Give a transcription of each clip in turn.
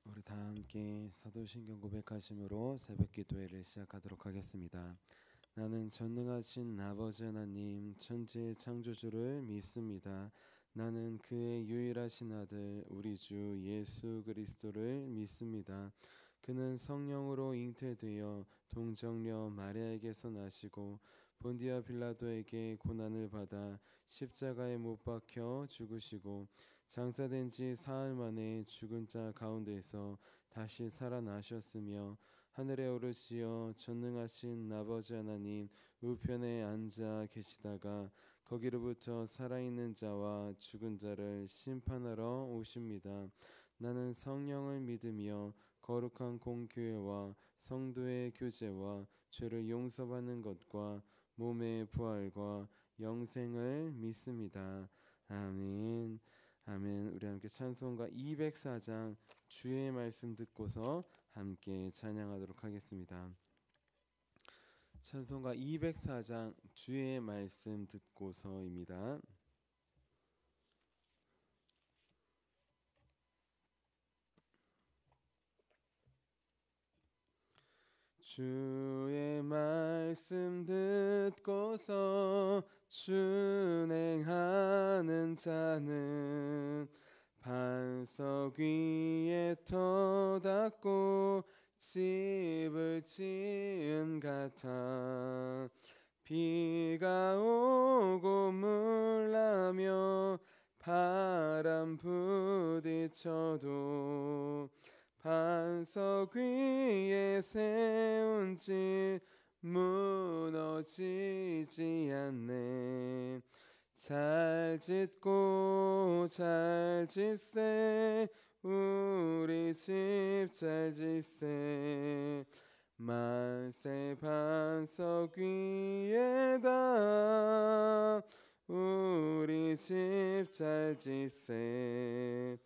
우리 다 함께 사도신경 고백하심으로 새벽 기도회를 시작하도록 하겠습니다. 나는 전능하신 아버지 하나님 천지의 창조주를 믿습니다. 나는 그의 유일하신 아들 우리 주 예수 그리스도를 믿습니다. 그는 성령으로 잉태되어 동정녀 마리아에게서 나시고 본디아 빌라도에게 고난을 받아 십자가에 못 박혀 죽으시고 장사된 지 사흘 만에 죽은 자 가운데서 다시 살아나셨으며 하늘에 오르시어 전능하신 아버지 하나님 우편에 앉아 계시다가 거기로부터 살아있는 자와 죽은 자를 심판하러 오십니다. 나는 성령을 믿으며 거룩한 공교회와 성도의 교제와 죄를 용서받는 것과 몸의 부활과 영생을 믿습니다. 아멘. 아멘. 우리 함께 찬송가 204장 주의 말씀 듣고서 함께 찬양하도록 하겠습니다. 찬송가 204장 주의 말씀 듣고서입니다. 주의 말씀 듣고서 준행하는 자는 반석 위에 터닫고 집을 지은 같아. 비가 오고 물나며 바람 부딪혀도 반석 위에 세운 집 무너지지 않네. 잘 짓고 잘 짓세 우리 집 잘 짓세. 만세 반석 위에다 우리 집 잘 짓세.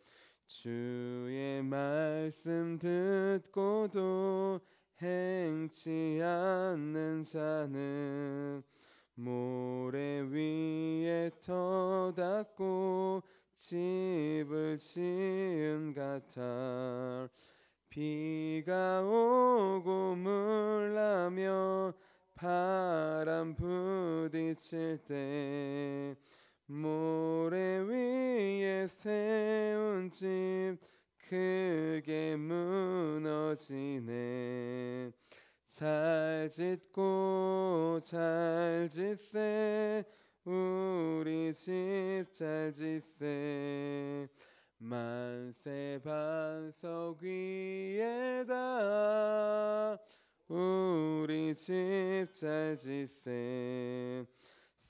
주의 말씀 듣고도 행치 않는 자는 모래 위에 터닫고 집을 지은 같아. 비가 오고 물나며 바람 부딪힐 때 모래 위에 세운 집 크게 무너지네. 잘 짓고 잘 짓세 우리 집 잘 짓세. 만세 반석 위에다 우리 집 잘 짓세.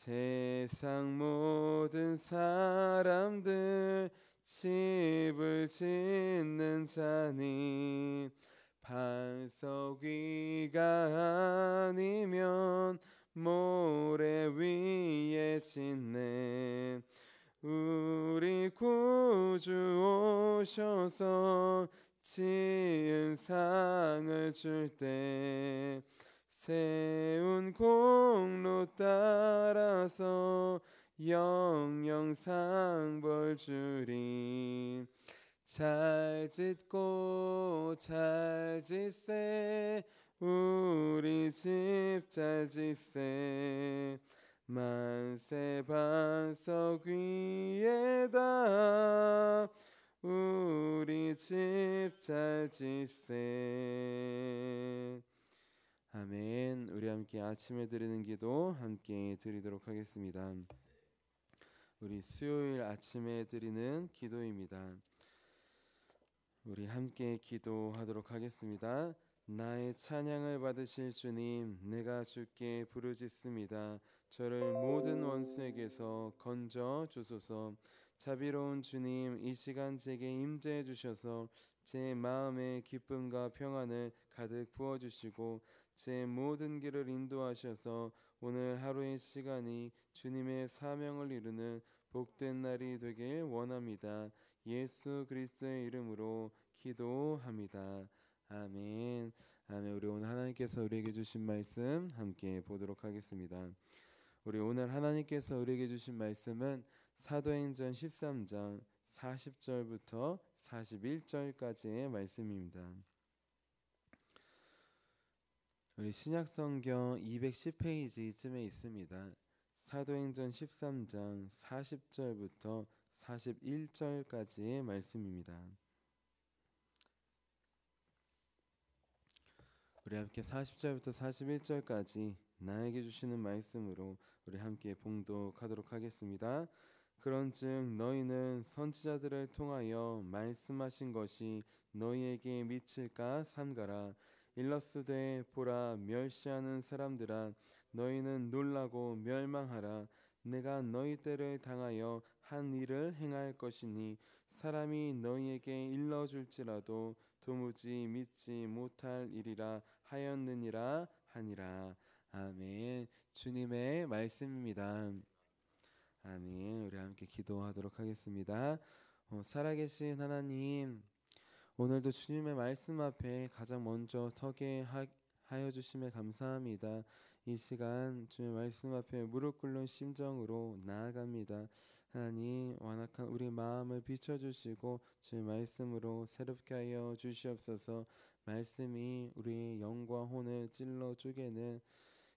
세상 모든 사람들 집을 짓는 자니 반석 위가 아니면 모래 위에 짓네. 우리 구주 오셔서 지은 상을 줄 때 세운 공로 따라서 영영 상벌 주리. 잘 짓고 잘 짓세 우리 집 잘 짓세. 만세 반석 위에다 우리 집 잘 짓세. 아멘. 우리 함께 아침에 드리는 기도 함께 드리도록 하겠습니다. 우리 수요일 아침에 드리는 기도입니다. 우리 함께 기도하도록 하겠습니다. 나의 찬양을 받으실 주님, 내가 주께 부르짖습니다. 저를 모든 원수에게서 건져 주소서. 자비로운 주님, 이 시간 제게 임재해 주셔서 제 마음에 기쁨과 평안을 가득 부어주시고 제 모든 길을 인도하셔서 오늘 하루의 시간이 주님의 사명을 이루는 복된 날이 되길 원합니다. 예수 그리스도의 이름으로 기도합니다. 아멘. 아멘. 우리 오늘 하나님께서 우리에게 주신 말씀 함께 보도록 하겠습니다. 우리 오늘 하나님께서 우리에게 주신 말씀은 사도행전 13장 40절부터 41절까지의 말씀입니다. 우리 신약성경 210페이지쯤에 있습니다. 사도행전 13장 40절부터 41절까지의 말씀입니다. 우리 함께 40절부터 41절까지 나에게 주시는 말씀으로 우리 함께 봉독하도록 하겠습니다. 그런즉 너희는 선지자들을 통하여 말씀하신 것이 너희에게 미칠까 삼가라. 일러스되 보라, 멸시하는 사람들아, 너희는 놀라고 멸망하라. 내가 너희 때를 당하여 한 일을 행할 것이니 사람이 너희에게 일러줄지라도 도무지 믿지 못할 일이라 하였느니라 하니라. 아멘. 주님의 말씀입니다. 아멘. 우리 함께 기도하도록 하겠습니다. 살아계신 하나님, 오늘도 주님의 말씀 앞에 가장 먼저 서게 하여 주심에 감사합니다. 이 시간 주님의 말씀 앞에 무릎 꿇는 심정으로 나아갑니다. 하나님, 완악한 우리 마음을 비춰주시고 주의 말씀으로 새롭게 하여 주시옵소서. 말씀이 우리의 영과 혼을 찔러 쪼개는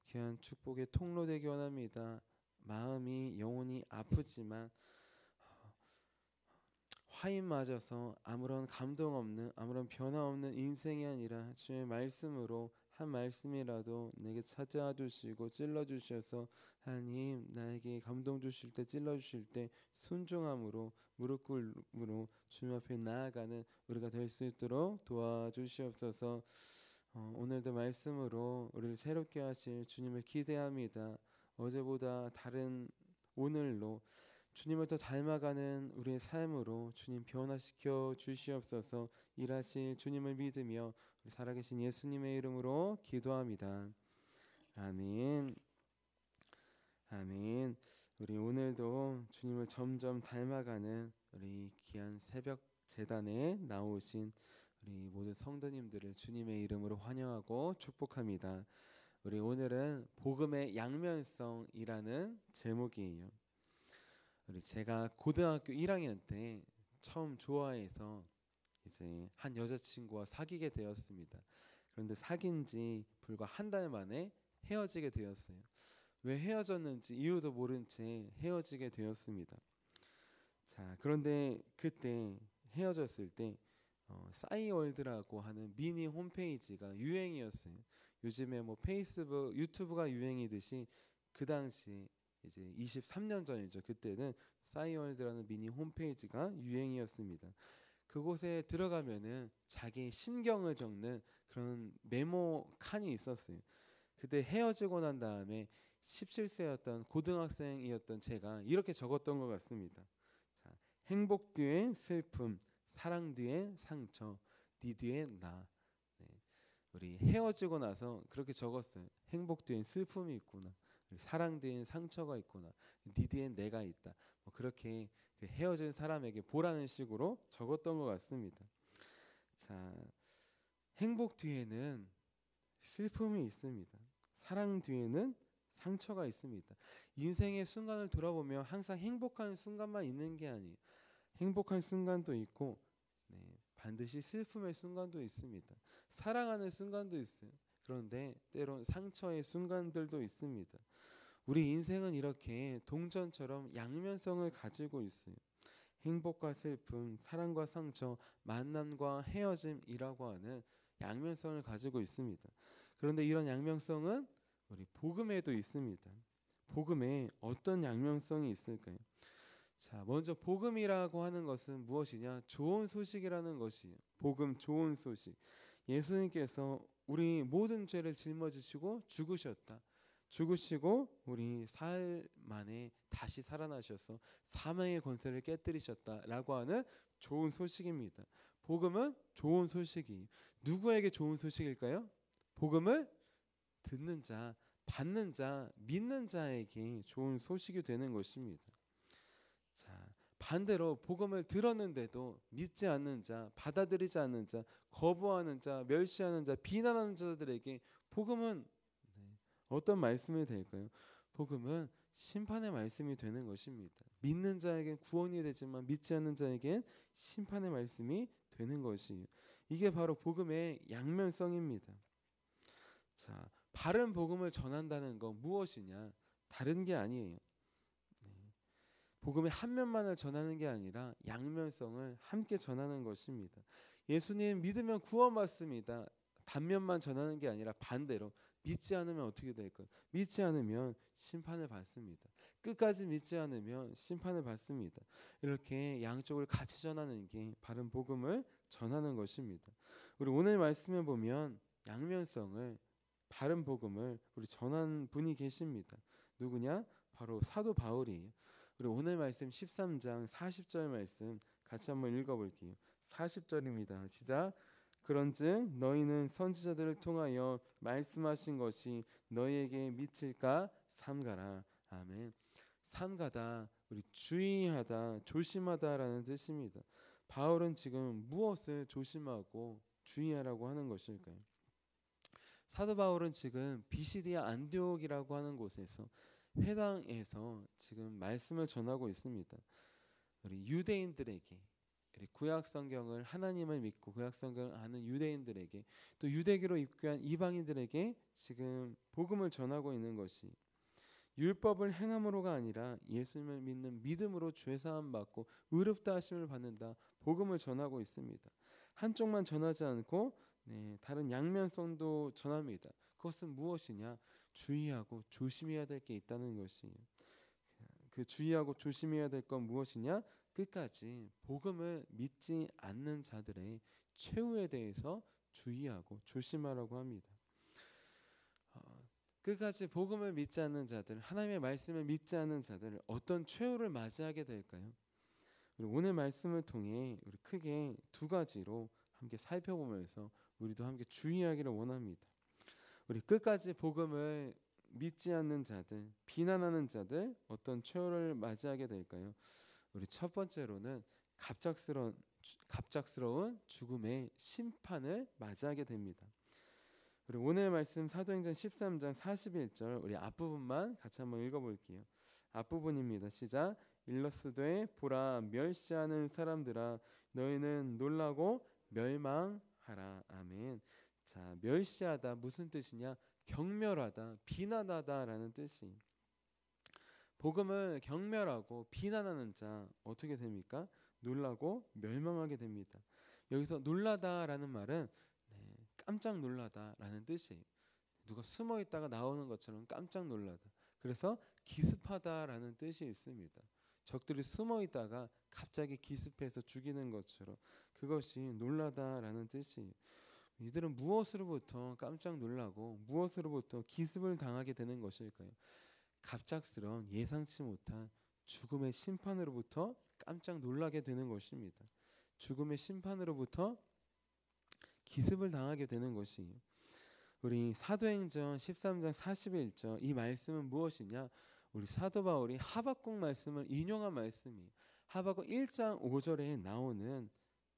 귀한 축복의 통로 되기 원합니다. 마음이 영혼이 아프지만 화인 맞아서 아무런 감동 없는, 아무런 변화 없는 인생이 아니라 주의 말씀으로 한 말씀이라도 내게 찾아와 주시고 찔러 주셔서 하나님, 나에게 감동 주실 때, 찔러 주실 때 순종함으로 무릎 꿇음으로 주님 앞에 나아가는 우리가 될 수 있도록 도와주시옵소서. 오늘도 말씀으로 우리를 새롭게 하실 주님을 기대합니다. 어제보다 다른 오늘로 주님을 더 닮아가는 우리의 삶으로 주님 변화시켜 주시옵소서. 일하실 주님을 믿으며 우리 살아계신 예수님의 이름으로 기도합니다. 아멘. 아멘. 우리 오늘도 주님을 점점 닮아가는 우리 귀한 새벽 제단에 나오신 우리 모든 성도님들을 주님의 이름으로 환영하고 축복합니다. 우리 오늘은 복음의 양면성이라는 제목이에요. 우리 제가 고등학교 1학년 때 처음 좋아해서 이제 한 여자친구와 사귀게 되었습니다. 그런데 사귄 지 불과 한 달 만에 헤어지게 되었어요. 왜 헤어졌는지 이유도 모른 채 헤어지게 되었습니다. 자, 그런데 그때 헤어졌을 때 싸이월드라고 하는 미니 홈페이지가 유행이었어요. 요즘에 뭐 페이스북, 유튜브가 유행이듯이 그 당시 이제 23년 전이죠. 그때는 싸이월드라는 미니 홈페이지가 유행이었습니다. 그곳에 들어가면은 자기 심경을 적는 그런 메모 칸이 있었어요. 그때 헤어지고 난 다음에 17세였던 고등학생이었던 제가 이렇게 적었던 것 같습니다. 자, 행복 뒤에 슬픔, 사랑 뒤에 상처, 니 뒤에 나. 네. 우리 헤어지고 나서 그렇게 적었어요. 행복 뒤엔 슬픔이 있구나. 사랑 뒤엔 상처가 있구나. 니 뒤엔 내가 있다. 뭐 그렇게 그 헤어진 사람에게 보라는 식으로 적었던 것 같습니다. 자, 행복 뒤에는 슬픔이 있습니다. 사랑 뒤에는 상처가 있습니다. 인생의 순간을 돌아보면 항상 행복한 순간만 있는 게 아니에요. 행복한 순간도 있고 반드시 슬픔의 순간도 있습니다. 사랑하는 순간도 있어요. 그런데 때론 상처의 순간들도 있습니다. 우리 인생은 이렇게 동전처럼 양면성을 가지고 있어요. 행복과 슬픔, 사랑과 상처, 만남과 헤어짐이라고 하는 양면성을 가지고 있습니다. 그런데 이런 양면성은 우리 복음에도 있습니다. 복음에 어떤 양면성이 있을까요? 자, 먼저 복음이라고 하는 것은 무엇이냐? 좋은 소식이라는 것이에요. 복음, 좋은 소식. 예수님께서 우리 모든 죄를 짊어지시고 죽으셨다. 죽으시고 우리 사흘 만에 다시 살아나셔서 사망의 권세를 깨뜨리셨다라고 하는 좋은 소식입니다. 복음은 좋은 소식이 누구에게 좋은 소식일까요? 복음을 듣는 자, 받는 자, 믿는 자에게 좋은 소식이 되는 것입니다. 자, 반대로 복음을 들었는데도 믿지 않는 자, 받아들이지 않는 자, 거부하는 자, 멸시하는 자, 비난하는 자들에게 복음은 어떤 말씀이 될까요? 복음은 심판의 말씀이 되는 것입니다. 믿는 자에겐 구원이 되지만 믿지 않는 자에겐 심판의 말씀이 되는 것이에요. 이게 바로 복음의 양면성입니다. 자, 바른 복음을 전한다는 건 무엇이냐? 다른 게 아니에요. 복음의 한 면만을 전하는 게 아니라 양면성을 함께 전하는 것입니다. 예수님 믿으면 구원받습니다. 단면만 전하는 게 아니라 반대로 믿지 않으면 어떻게 될까요? 믿지 않으면 심판을 받습니다. 끝까지 믿지 않으면 심판을 받습니다. 이렇게 양쪽을 같이 전하는 게 바른 복음을 전하는 것입니다. 우리 오늘 말씀에 보면 양면성을 바른 복음을 우리 전한 분이 계십니다. 누구냐? 바로 사도 바울이에요. 우리 오늘 말씀 13장 40절 말씀 같이 한번 읽어볼게요. 40절입니다. 시작. 그런즉 너희는 선지자들을 통하여 말씀하신 것이 너희에게 미칠까 삼가라. 아멘. 삼가다, 우리 주의하다, 조심하다라는 뜻입니다. 바울은 지금 무엇을 조심하고 주의하라고 하는 것일까요? 사도 바울은 지금 비시디아 안디옥이라고 하는 곳에서 회당에서 지금 말씀을 전하고 있습니다. 우리 유대인들에게, 우리 구약 성경을 하나님을 믿고 구약 성경을 아는 유대인들에게, 또 유대교로 입교한 이방인들에게 지금 복음을 전하고 있는 것이 율법을 행함으로가 아니라 예수님을 믿는 믿음으로 죄 사함 받고 의롭다 하심을 받는다, 복음을 전하고 있습니다. 한쪽만 전하지 않고 다른 양면성도 전합니다. 그것은 무엇이냐? 주의하고 조심해야 될 게 있다는 것이에요. 그 주의하고 조심해야 될 건 무엇이냐? 끝까지 복음을 믿지 않는 자들의 최후에 대해서 주의하고 조심하라고 합니다. 끝까지 복음을 믿지 않는 자들, 하나님의 말씀을 믿지 않는 자들, 어떤 최후를 맞이하게 될까요? 우리 오늘 말씀을 통해 우리 크게 두 가지로 함께 살펴보면서 우리도 함께 주의하기를 원합니다. 우리 끝까지 복음을 믿지 않는 자들, 비난하는 자들, 어떤 최후를 맞이하게 될까요? 우리 첫 번째로는 갑작스러운 죽음의 심판을 맞이하게 됩니다. 우리 오늘 말씀 사도행전 13장 41절 우리 앞부분만 같이 한번 읽어볼게요. 앞부분입니다. 시작. 일러스되 보라 멸시하는 사람들아 너희는 놀라고 멸망하라. 아멘. 자, 멸시하다 무슨 뜻이냐? 경멸하다, 비난하다라는 뜻이. 복음을 경멸하고 비난하는 자 어떻게 됩니까? 놀라고 멸망하게 됩니다. 여기서 놀라다라는 말은 깜짝 놀라다라는 뜻이에요. 누가 숨어 있다가 나오는 것처럼 깜짝 놀라다. 그래서 기습하다라는 뜻이 있습니다. 적들이 숨어 있다가 갑자기 기습해서 죽이는 것처럼 그것이 놀라다라는 뜻이에요. 이들은 무엇으로부터 깜짝 놀라고 무엇으로부터 기습을 당하게 되는 것일까요? 갑작스러운 예상치 못한 죽음의 심판으로부터 깜짝 놀라게 되는 것입니다. 죽음의 심판으로부터 기습을 당하게 되는 것이에요. 우리 사도행전 13장 41절 이 말씀은 무엇이냐? 우리 사도 바울이 하박국 말씀을 인용한 말씀이에요. 하박국 1장 5절에 나오는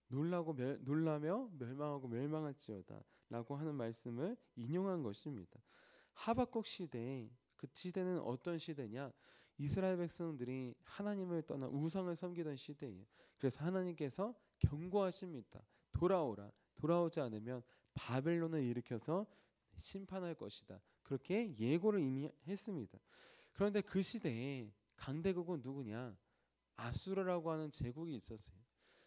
놀라며 멸망하고 멸망할지어다 라고 하는 말씀을 인용한 것입니다. 하박국 시대에, 그 시대는 어떤 시대냐? 이스라엘 백성들이 하나님을 떠나 우상을 섬기던 시대예요. 그래서 하나님께서 경고하십니다. 돌아오라. 돌아오지 않으면 바벨론을 일으켜서 심판할 것이다. 그렇게 예고를 이미 했습니다. 그런데 그 시대에 강대국은 누구냐? 아수르라고 하는 제국이 있었어요.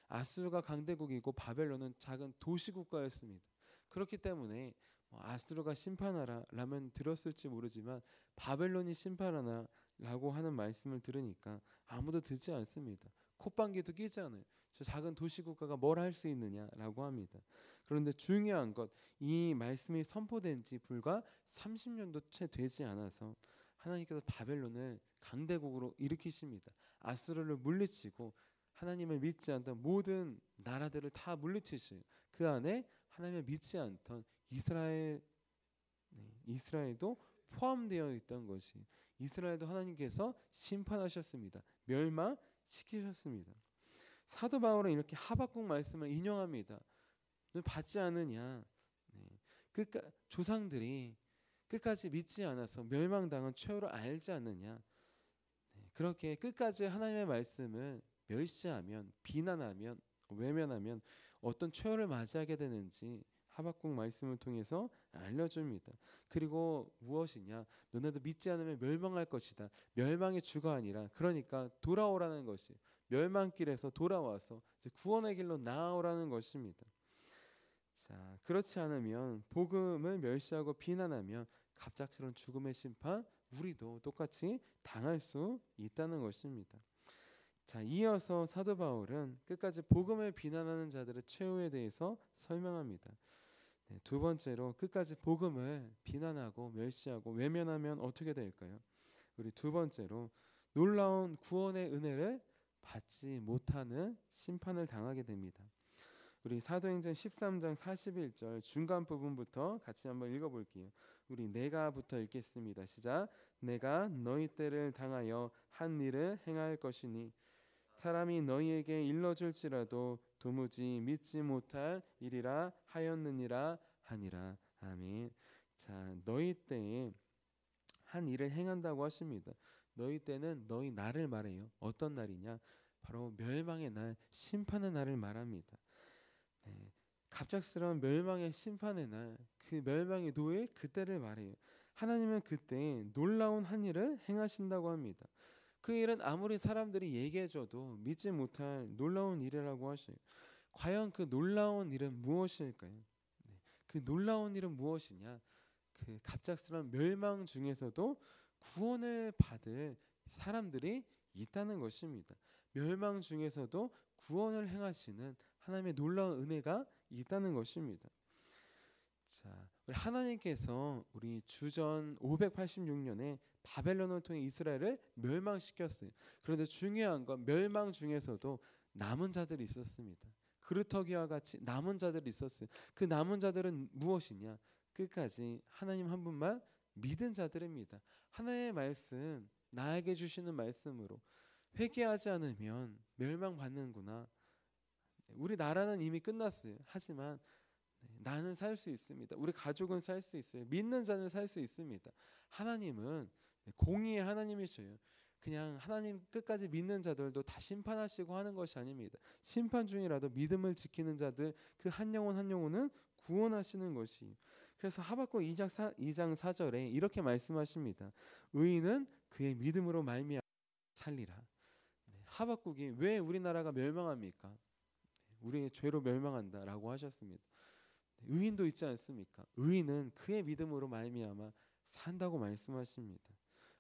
아수르가 강대국이고 바벨론은 작은 도시국가였습니다. 그렇기 때문에 아수르가 심판하라 라면 들었을지 모르지만 바벨론이 심판하라 라고 하는 말씀을 들으니까 아무도 듣지 않습니다. 콧방귀도 끼지 않아요. 저 작은 도시국가가 뭘 할 수 있느냐라고 합니다. 그런데 중요한 것, 이 말씀이 선포된 지 불과 30년도 채 되지 않아서 하나님께서 바벨론을 강대국으로 일으키십니다. 아수르를 물리치고 하나님을 믿지 않던 모든 나라들을 다 물리치시고 그 안에 하나님을 믿지 않던 이스라엘도 포함되어 있던 것이, 이스라엘도 하나님께서 심판하셨습니다. 멸망시키셨습니다. 사도 바울은 이렇게 하박국 말씀을 인용합니다. 받지 않으냐? 조상들이 끝까지 믿지 않아서 멸망당한 최후를 알지 않느냐? 그렇게 끝까지 하나님의 말씀을 멸시하면, 비난하면, 외면하면 어떤 최후를 맞이하게 되는지 하박국 말씀을 통해서 알려줍니다. 그리고 무엇이냐? 너네도 믿지 않으면 멸망할 것이다. 멸망의 주가 아니라, 그러니까 돌아오라는 것이, 멸망길에서 돌아와서 이제 구원의 길로 나아오라는 것입니다. 자, 그렇지 않으면, 복음을 멸시하고 비난하면 갑작스러운 죽음의 심판, 우리도 똑같이 당할 수 있다는 것입니다. 자, 이어서 사도 바울은 끝까지 복음을 비난하는 자들의 최후에 대해서 설명합니다. 네, 두 번째로 끝까지 복음을 비난하고 멸시하고 외면하면 어떻게 될까요? 우리 두 번째로 놀라운 구원의 은혜를 받지 못하는 심판을 당하게 됩니다. 우리 사도행전 13장 41절 중간 부분부터 같이 한번 읽어볼게요. 우리 내가부터 읽겠습니다. 시작. 내가 너희 때를 당하여 한 일을 행할 것이니 사람이 너희에게 일러줄지라도 도무지 믿지 못할 일이라 하였느니라 하니라. 아멘. 자, 너희 때에 한 일을 행한다고 하십니다. 너희 때는 너희 날을 말해요. 어떤 날이냐? 바로 멸망의 날, 심판의 날을 말합니다. 네, 갑작스러운 멸망의 심판의 날, 그 멸망의 노예 그때를 말해요. 하나님은 그때 놀라운 한 일을 행하신다고 합니다. 그 일은 아무리 사람들이 얘기해줘도 믿지 못할 놀라운 일이라고 하셔요. 과연 그 놀라운 일은 무엇일까요? 네, 그 놀라운 일은 무엇이냐? 그 갑작스러운 멸망 중에서도 구원을 받을 사람들이 있다는 것입니다. 멸망 중에서도 구원을 행하시는 하나님의 놀라운 은혜가 있다는 것입니다. 자, 우리 하나님께서 우리 주전 586년에 바벨론을 통해 이스라엘을 멸망시켰어요. 그런데 중요한 건 멸망 중에서도 남은 자들이 있었습니다. 그루터기와 같이 남은 자들이 있었어요. 그 남은 자들은 무엇이냐? 끝까지 하나님 한 분만 믿은 자들입니다. 하나님의 말씀, 나에게 주시는 말씀으로 회개하지 않으면 멸망받는구나. 우리 나라는 이미 끝났어요. 하지만 나는 살 수 있습니다. 우리 가족은 살 수 있어요. 믿는 자는 살 수 있습니다. 하나님은 공의의 하나님이셔요. 그냥 하나님 끝까지 믿는 자들도 다 심판하시고 하는 것이 아닙니다. 심판 중이라도 믿음을 지키는 자들 그 한 영혼 한 영혼은 구원하시는 것이. 그래서 하박국 2장 4절에 이렇게 말씀하십니다. 의인은 그의 믿음으로 말미암아 살리라. 하박국이 왜 우리나라가 멸망합니까? 우리의 죄로 멸망한다라고 하셨습니다. 의인도 있지 않습니까? 의인은 그의 믿음으로 말미암아 산다고 말씀하십니다.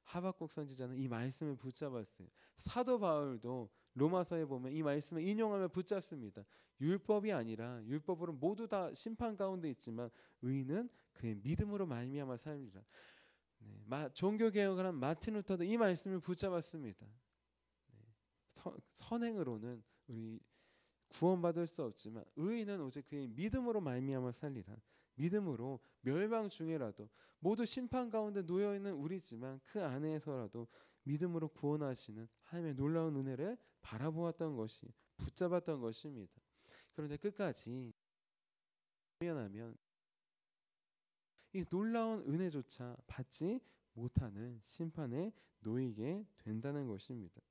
하박국 선지자는 이 말씀을 붙잡았어요. 사도 바울도 로마서에 보면 이 말씀을 인용하며 붙잡습니다. 율법이 아니라 율법으로 모두 다 심판 가운데 있지만 의인은 그의 믿음으로 말미암아 살리라. 종교개혁을 한 마틴 루터도 이 말씀을 붙잡았습니다. 선행으로는 우리 구원받을 수 없지만 의인은 오직 그의 믿음으로 말미암아 살리라. 믿음으로 멸망 중에라도 모두 심판 가운데 놓여있는 우리지만 그 안에서라도 믿음으로 구원하시는 하나님의 놀라운 은혜를 바라보았던 것이, 붙잡았던 것입니다. 그런데 끝까지 미안하면 이 놀라운 은혜조차 받지 못하는 심판에 놓이게 된다는 것입니다.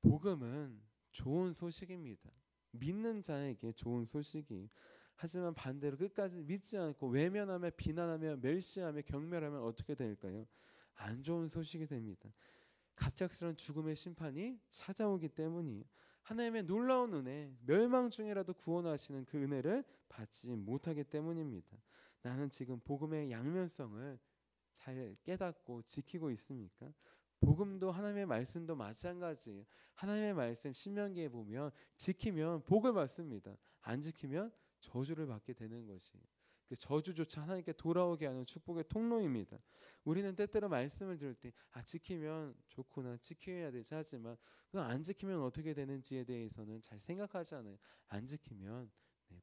복음은 좋은 소식입니다. 믿는 자에게 좋은 소식이. 하지만 반대로 끝까지 믿지 않고 외면하며 비난하며 멸시하며 경멸하면 어떻게 될까요? 안 좋은 소식이 됩니다. 갑작스러운 죽음의 심판이 찾아오기 때문이에요. 하나님의 놀라운 은혜, 멸망 중이라도 구원하시는 그 은혜를 받지 못하기 때문입니다. 나는 지금 복음의 양면성을 잘 깨닫고 지키고 있습니까? 복음도 하나님의 말씀도 마찬가지예요. 하나님의 말씀 신명기에 보면 지키면 복을 받습니다. 안 지키면 저주를 받게 되는 것이에요. 그 저주조차 하나님께 돌아오게 하는 축복의 통로입니다. 우리는 때때로 말씀을 들을 때 지키면 좋구나, 지켜야 되지 하지만 그거 안 지키면 어떻게 되는지에 대해서는 잘 생각하지 않아요. 안 지키면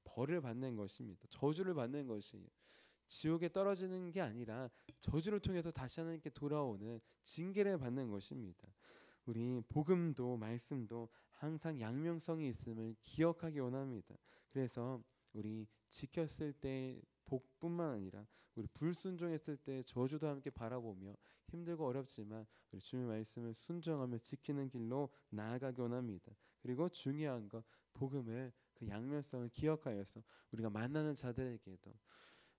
벌을 받는 것입니다. 저주를 받는 것이에요. 지옥에 떨어지는 게 아니라 저주를 통해서 다시 하나님께 돌아오는 징계를 받는 것입니다. 우리 복음도 말씀도 항상 양면성이 있음을 기억하기 원합니다. 그래서 우리 지켰을 때 복뿐만 아니라 우리 불순종했을 때 저주도 함께 바라보며 힘들고 어렵지만 우리 주님의 말씀을 순종하며 지키는 길로 나아가기 원합니다. 그리고 중요한 것 복음을 그 양면성을 기억하여서 우리가 만나는 자들에게도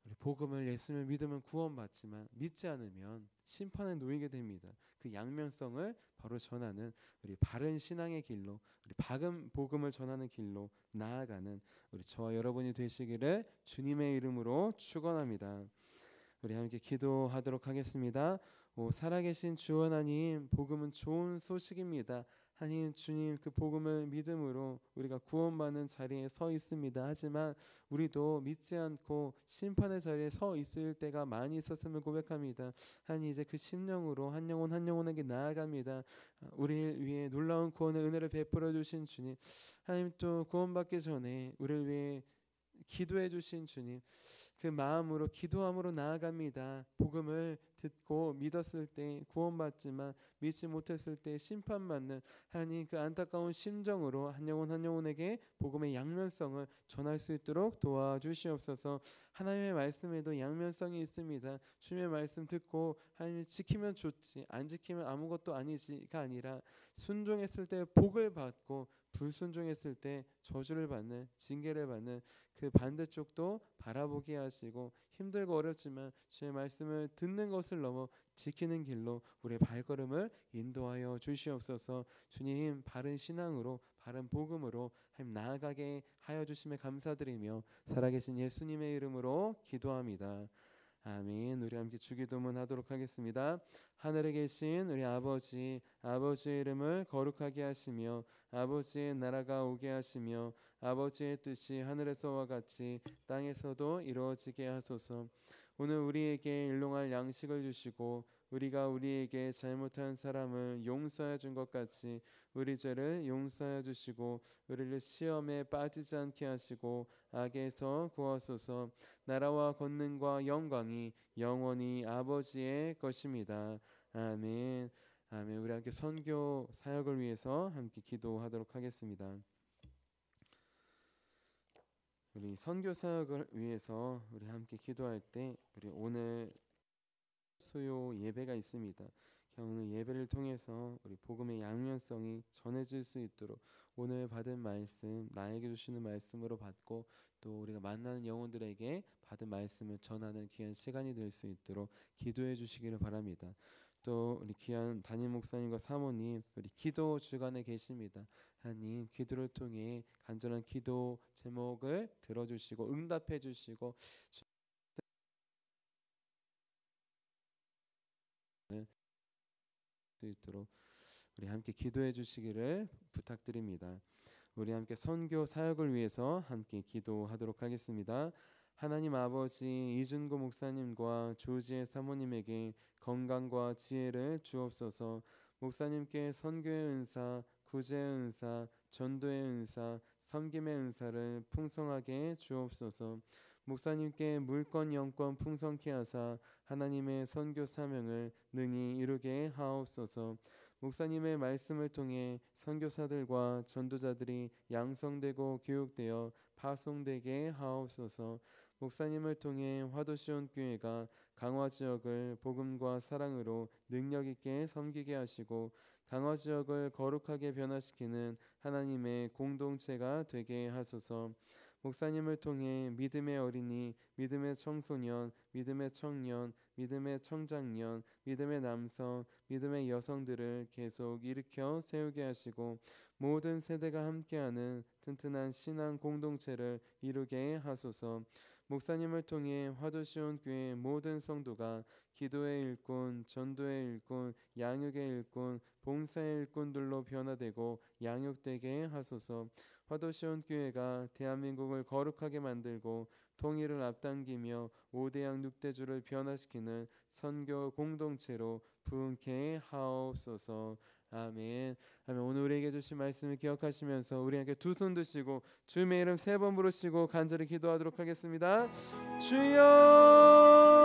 우리 복음을 예수님을 믿으면 구원받지만 믿지 않으면 심판에 놓이게 됩니다. 그 양면성을 바로 전하는 우리 바른 신앙의 길로 우리 바른 복음을 전하는 길로 나아가는 우리 저와 여러분이 되시기를 주님의 이름으로 축원합니다. 우리 함께 기도하도록 하겠습니다. 오 살아계신 주 하나님, 복음은 좋은 소식입니다. 하나님 주님, 그 복음을 믿음으로 우리가 구원받는 자리에 서 있습니다. 하지만 우리도 믿지 않고 심판의 자리에 서 있을 때가 많이 있었음을 고백합니다. 하나님, 이제 그 심령으로 한 영혼 한 영혼에게 나아갑니다. 우리를 위해 놀라운 구원의 은혜를 베풀어 주신 주님, 하나님 또 구원받기 전에 우리를 위해 기도해 주신 주님, 그 마음으로 기도함으로 나아갑니다. 복음을 듣고 믿었을 때 구원받지만 믿지 못했을 때 심판받는 하나님, 그 안타까운 심정으로 한 영혼 한 영혼에게 복음의 양면성을 전할 수 있도록 도와주시옵소서. 하나님의 말씀에도 양면성이 있습니다. 주님의 말씀 듣고 하나님 지키면 좋지, 안 지키면 아무것도 아니지가 아니라 순종했을 때 복을 받고 불순종했을 때 저주를 받는, 징계를 받는 그 반대쪽도 바라보게 하시고 힘들고 어렵지만 주의 말씀을 듣는 것을 넘어 지키는 길로 우리의 발걸음을 인도하여 주시옵소서. 주님, 바른 신앙으로 바른 복음으로 하나님 나아가게 하여 주심에 감사드리며 살아계신 예수님의 이름으로 기도합니다. 아멘. 우리 함께 주기도문 하도록 하겠습니다. 하늘에 계신 우리 아버지, 아버지의 이름을 거룩하게 하시며 아버지의 나라가 오게 하시며 아버지의 뜻이 하늘에서와 같이 땅에서도 이루어지게 하소서. 오늘 우리에게 일용할 양식을 주시고 우리가 우리에게 잘못한 사람을 용서해 준 것 같이 우리 죄를 용서해 주시고 우리를 시험에 빠지지 않게 하시고 악에서 구하소서. 나라와 권능과 영광이 영원히 아버지의 것입니다. 아멘. 아멘. 우리 함께 선교 사역을 위해서 함께 기도하도록 하겠습니다. 우리 선교 사역을 위해서 우리 함께 기도할 때 우리 오늘 수요 예배가 있습니다. 오늘 예배를 통해서 우리 복음의 양면성이 전해질 수 있도록 오늘 받은 말씀, 나에게 주시는 말씀으로 받고 또 우리가 만나는 영혼들에게 받은 말씀을 전하는 귀한 시간이 될 수 있도록 기도해 주시기를 바랍니다. 또 우리 귀한 담임 목사님과 사모님, 우리 기도 주간에 계십니다. 하나님, 기도를 통해 간절한 기도 제목을 들어주시고 응답해 주시고 수 있도록 우리 함께 기도해 주시기를 부탁드립니다. 우리 함께 선교 사역을 위해서 함께 기도하도록 하겠습니다. 하나님 아버지, 이준구 목사님과 조지의 사모님에게 건강과 지혜를 주옵소서. 목사님께 선교의 은사, 구제의 은사, 전도의 은사, 섬김의 은사를 풍성하게 주옵소서. 목사님께 물권 영권 풍성케 하사 하나님의 선교 사명을 능히 이루게 하옵소서. 목사님의 말씀을 통해 선교사들과 전도자들이 양성되고 교육되어 파송되게 하옵소서. 목사님을 통해 화도시온 교회가 강화 지역을 복음과 사랑으로 능력 있게 섬기게 하시고 강화 지역을 거룩하게 변화시키는 하나님의 공동체가 되게 하소서. 목사님을 통해 믿음의 어린이, 믿음의 청소년, 믿음의 청년, 믿음의 청장년, 믿음의 남성, 믿음의 여성들을 계속 일으켜 세우게 하시고 모든 세대가 함께하는 튼튼한 신앙 공동체를 이루게 하소서. 목사님을 통해 화도시온 교회 모든 성도가 기도의 일꾼, 전도의 일꾼, 양육의 일꾼, 봉사의 일꾼들로 변화되고 양육되게 하소서. 화도시온 교회가 대한민국을 거룩하게 만들고 통일을 앞당기며 5대양 6대주를 변화시키는 선교 공동체로 부흥케 하옵소서. 아멘. 아멘. 오늘 우리에게 주신 말씀을 기억하시면서 우리 함께 두 손 드시고 주님의 이름 3번 부르시고 간절히 기도하도록 하겠습니다. 주여!